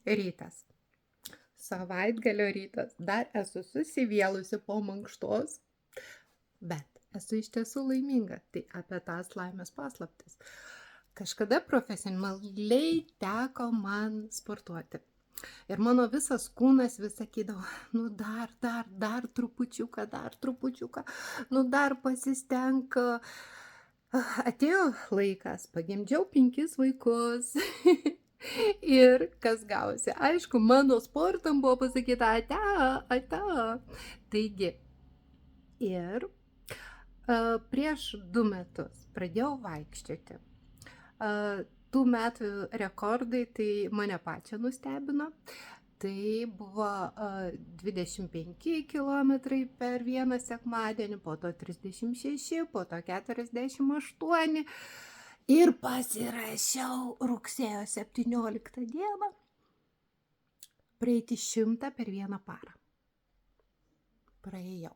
Rytas. Savaitgalio rytas. Dar esu susivėlusi po mankštos, bet esu iš tiesų laiminga. Tai apie tas laimės paslaptis. Kažkada profesionaliai teko man sportuoti. Ir mano visas kūnas vis sakydavo, nu dar trupučiuką, nu dar pasistenk. Atėjo laikas, pagimdžiau 5 vaikus. Ir kas gausi? Aišku, mano sportam buvo pasakyta ate. Taigi, ir prieš 2 metus pradėjau vaikščioti. Tų metų rekordai tai mane pačią nustebino. Tai buvo 25 kilometrai per vieną sekmadienį, po to 36, po to 48. Ir pasirašiau rugsėjo 17 dieną praeiti 100 per vieną parą. Praėjau.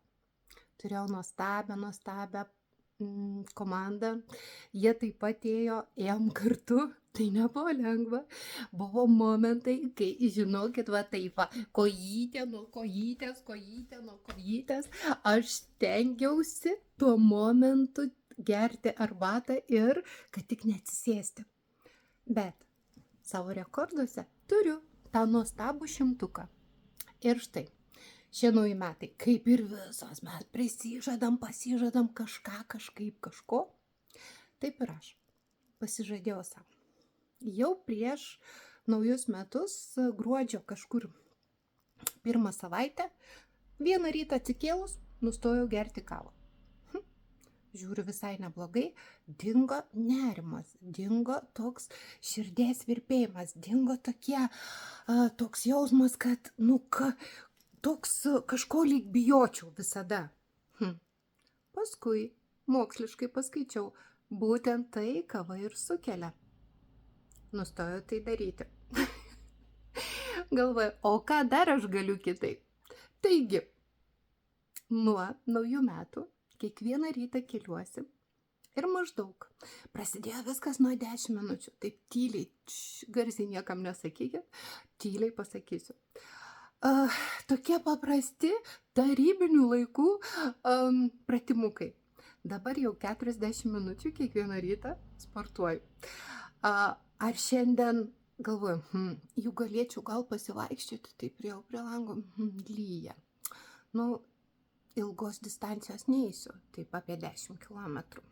Turėjau nuostabią komandą. Jie taip pat ėjom kartu. Tai nebuvo lengva. Buvo momentai, kai, žinokit, va taip, kojytė nuo kojytės. Aš stengiausi tuo momentu gerti arbatą ir kad tik neatsisėsti. Bet savo rekorduose turiu tą nuostabų 100. Ir štai, šie nauji metai, kaip ir visos, mes pasižadam kažko. Taip ir aš pasižadėjau savo. Jau prieš naujus metus, gruodžio kažkur 1 savaitę, vieną rytą atsikėlus, nustojau gerti kavą. Žiūriu visai neblogai, dingo nerimas, dingo toks širdies virpėjimas, dingo toks jausmas, kad, toks kažko lyg bijočiau visada. Paskui moksliškai paskaičiau, būtent tai kava ir sukelia. Nustojau tai daryti. Galvoju, o ką dar aš galiu kitaip? Taigi, nuo naujų metų kiekvieną rytą keliuosi ir maždaug prasidėjo viskas nuo 10 minučių. Taip tyliai, garsiai niekam nesakykit, tyliai pasakysiu. Tokie paprasti tarybinių laikų pratimukai. Dabar jau 40 minučių kiekvieną rytą sportuoju. Ar šiandien galvoju, jau galėčiau gal pasivaikščioti, tai prie lango lyja. Ilgos distancijos neįsiu, taip apie 10 kilometrų.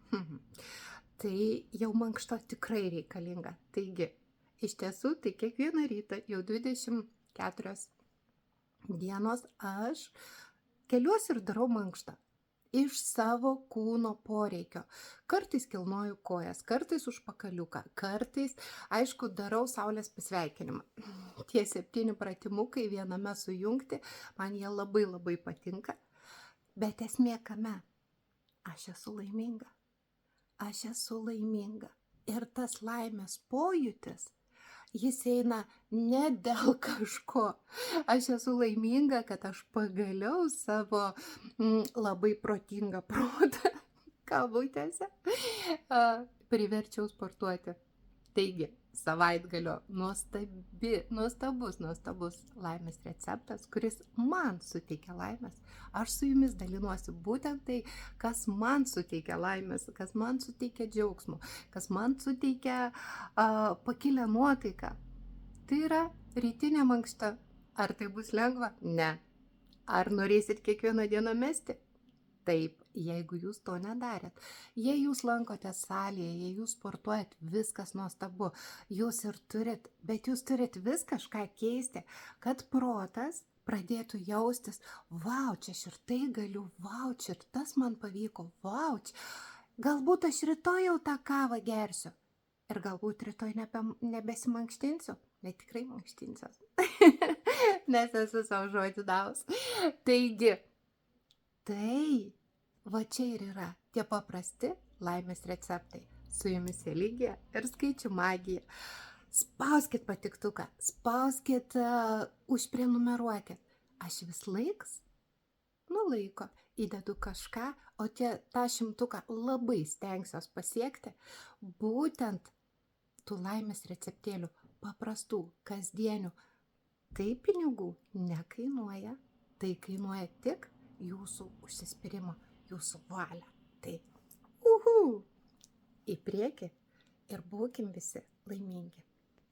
Tai jau mankšta tikrai reikalinga. Taigi, iš tiesų, tai kiekvieną rytą jau 24 dienos aš keliuosi ir darau mankštą. Iš savo kūno poreikio. Kartais kilnoju kojas, kartais užpakaliuką, kartais, aišku, darau saulės pasveikinimą. Tie 7 pratimukai viename sujungti, man jie labai labai patinka. Bet esmė kame? Aš esu laiminga. Ir tas laimės pojūtis, jis eina ne dėl kažko. Aš esu laiminga, kad aš pagaliau savo labai protingą protą, kabutėse, priverčiau sportuoti. Taigi, savaitgalio nuostabus laimės receptas, kuris man suteikia laimės. Aš su jumis dalinuosi būtent tai, kas man suteikia laimės, kas man suteikia džiaugsmo, kas man suteikia pakilę nuotaiką. Tai yra rytinė mankšta. Ar tai bus lengva? Ne. Ar norėsit kiekvieną dieną mesti? Taip, jeigu jūs to nedarėt. Jei jūs lankote salėje, jei jūs sportuojat, viskas nuostabu. Jūs ir turit, bet jūs turit vis kažką keisti, kad protas pradėtų jaustis, vau, čia aš ir tai galiu, vau, čia ir tas man pavyko, vau, galbūt aš rytoj jau tą kavą gersiu. Ir galbūt rytoj nebesimankštinsiu, bet tikrai mankštinsiuos. Nes esu savo žodį davus. Taigi, tai va čia ir yra tie paprasti laimės receptai. Su jumis Eligija ir skaičių magija. Spauskit patiktuką, spauskit, užprenumeruokit. Aš vis laiks, laiko įdedu kažką, o tą 100 labai stengsiuos pasiekti būtent tų laimės receptėlių, paprastų, kasdienių, Tai pinigų nekainuoja, tai kainuoja tik jūsų užsispyrimą, jūsų valią. Tai į priekį ir būkim visi laimingi.